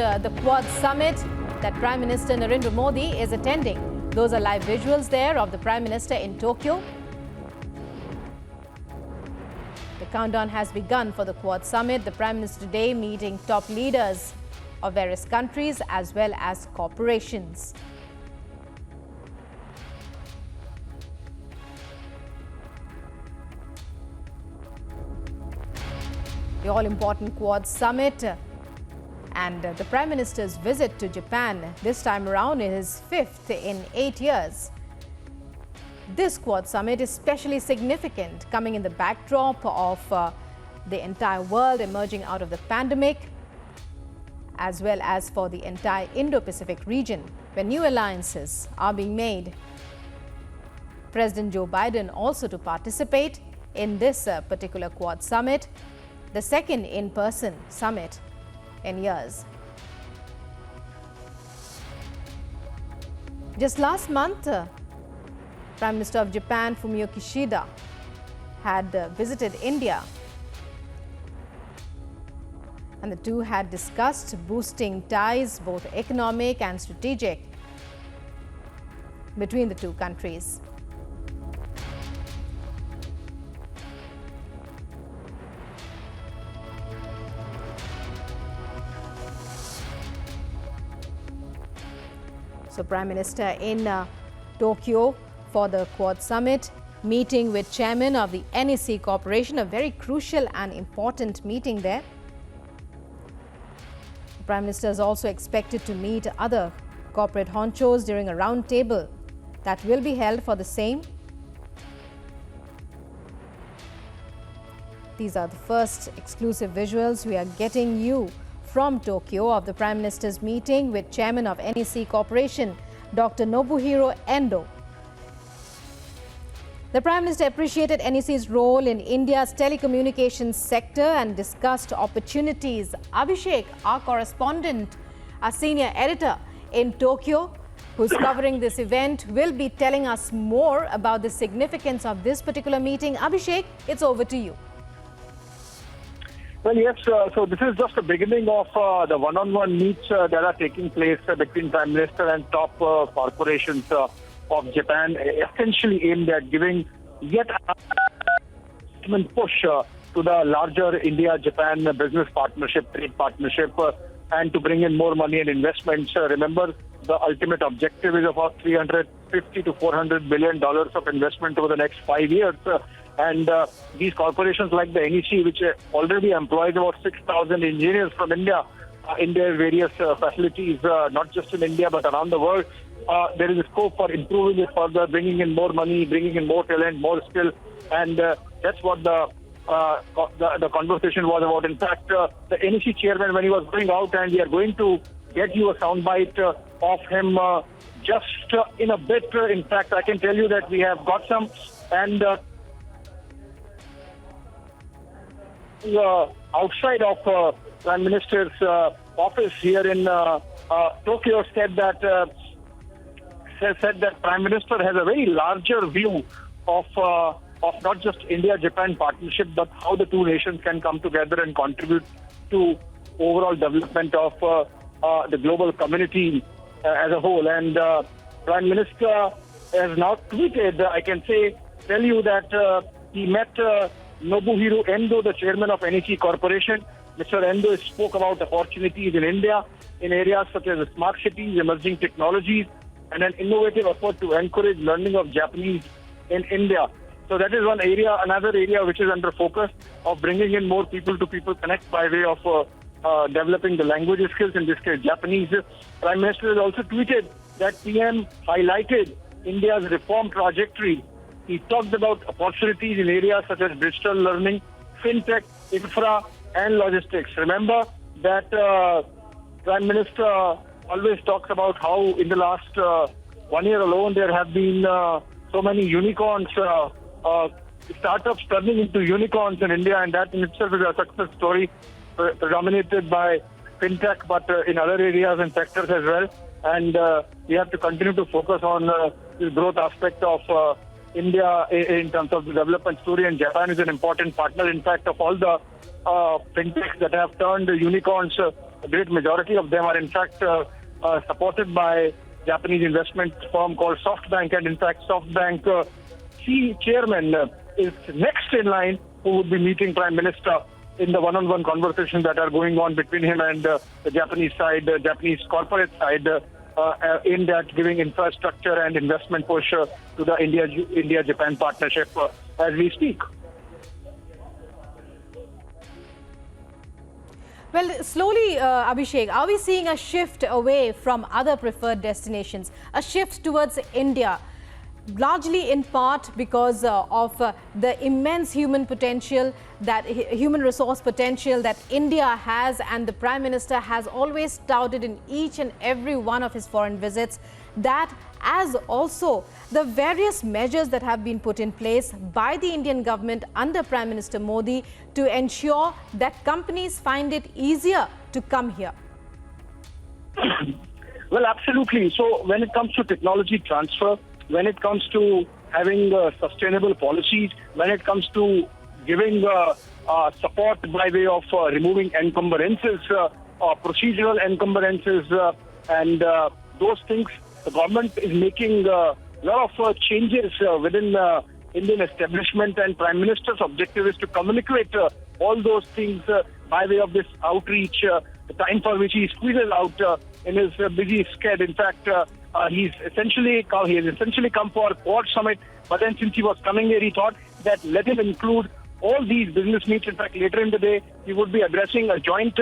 the Quad Summit that Prime Minister Narendra Modi is attending. Those are live visuals there of the Prime Minister in Tokyo. The countdown has begun for the Quad Summit. The Prime Minister today meeting top leaders of various countries as well as corporations. The all-important Quad Summit and the Prime Minister's visit to Japan this time around is fifth in 8 years. This Quad Summit is especially significant, coming in the backdrop of the entire world emerging out of the pandemic, as well as for the entire Indo-Pacific region, where new alliances are being made. President Joe Biden also to participate in this particular Quad Summit, the second in-person summit in years. Just last month, Prime Minister of Japan Fumio Kishida had visited India, and the two had discussed boosting ties, both economic and strategic, between the two countries. So Prime Minister in Tokyo for the Quad Summit, meeting with Chairman of the NEC Corporation, a very crucial and important meeting there. The Prime Minister is also expected to meet other corporate honchos during a round table that will be held for the same. These are the first exclusive visuals we are getting you from Tokyo of the Prime Minister's meeting with Chairman of NEC Corporation, Dr. Nobuhiro Endo. The Prime Minister appreciated NEC's role in India's telecommunications sector and discussed opportunities. Abhishek, our correspondent, our senior editor in Tokyo, who's covering this event, will be telling us more about the significance of this particular meeting. Abhishek, it's over to you. Well, yes, so this is just the beginning of the one-on-one meets that are taking place between Prime Minister and top corporations of Japan, essentially aimed at giving yet a push to the larger India-Japan business partnership, trade partnership, and to bring in more money and investments. Remember, the ultimate objective is about $350 to $400 billion of investment over the next 5 years. And these corporations like the NEC, which already employs about 6,000 engineers from India in their various facilities, not just in India but around the world, there is a scope for improving it further, bringing in more money, bringing in more talent, more skill, and that's what the conversation was about. In fact, the NEC chairman, when he was going out, and we are going to get you a soundbite of him just in a bit. In fact, I can tell you that we have got some, and outside of Prime Minister's office here in Tokyo said that Prime Minister has a very larger view of not just India-Japan partnership, but how the two nations can come together and contribute to overall development of the global community as a whole. And Prime Minister has now tweeted, I can tell you that he met Nobuhiro Endo, the chairman of NEC Corporation. Mr. Endo spoke about opportunities in India in areas such as smart cities, emerging technologies, and an innovative effort to encourage learning of Japanese in India. So that is one area. Another area which is under focus of bringing in more people-to-people connect by way of developing the language skills, in this case Japanese. Prime Minister has also tweeted that PM highlighted India's reform trajectory. He talked about opportunities in areas such as digital learning, fintech, infra, and logistics. Remember that Prime Minister always talks about how in the last 1 year alone there have been so many unicorns, startups turning into unicorns in India, and that in itself is a success story predominated by fintech, but in other areas and sectors as well. And we have to continue to focus on the growth aspect of India in terms of the development story, and Japan is an important partner. In fact, of all the fintechs that have turned unicorns a great majority of them are in fact supported by Japanese investment firm called SoftBank, and in fact SoftBank chairman is next in line who would be meeting Prime Minister in the one-on-one conversations that are going on between him and the Japanese side, the Japanese corporate side, aimed at giving infrastructure and investment push to the India-Japan partnership as we speak. Well, slowly, Abhishek, are we seeing a shift away from other preferred destinations, a shift towards India, largely in part because of the immense human resource potential that India has, and the Prime Minister has always touted in each and every one of his foreign visits, that as also the various measures that have been put in place by the Indian government under Prime Minister Modi to ensure that companies find it easier to come here? Well, absolutely. So when it comes to technology transfer, when it comes to having sustainable policies, when it comes to giving support by way of removing encumbrances, procedural encumbrances, and those things, the government is making a lot of changes within Indian establishment, and Prime Minister's objective is to communicate all those things by way of this outreach, the time for which he squeezes out in his busy schedule. In fact, he has essentially come for Quad Summit, but then since he was coming here, he thought that let him include all these business meets. In fact, later in the day, he would be addressing a joint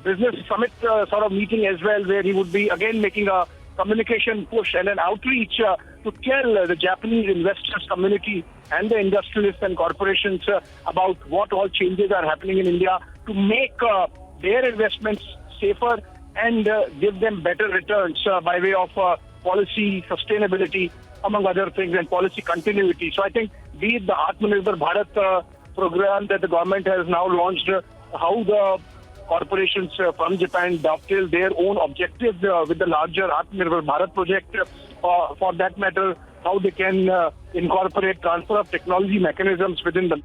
business summit sort of meeting as well, where he would be again making a communication push and an outreach to tell the Japanese investors community and the industrialists and corporations about what all changes are happening in India to make their investments safer and give them better returns by way of policy sustainability, among other things, and policy continuity. So I think be it the Atmanirbhar Bharat program that the government has now launched, how the corporations from Japan dovetail their own objectives with the larger Atmanirbhar Bharat project, for that matter, how they can incorporate transfer of technology mechanisms within the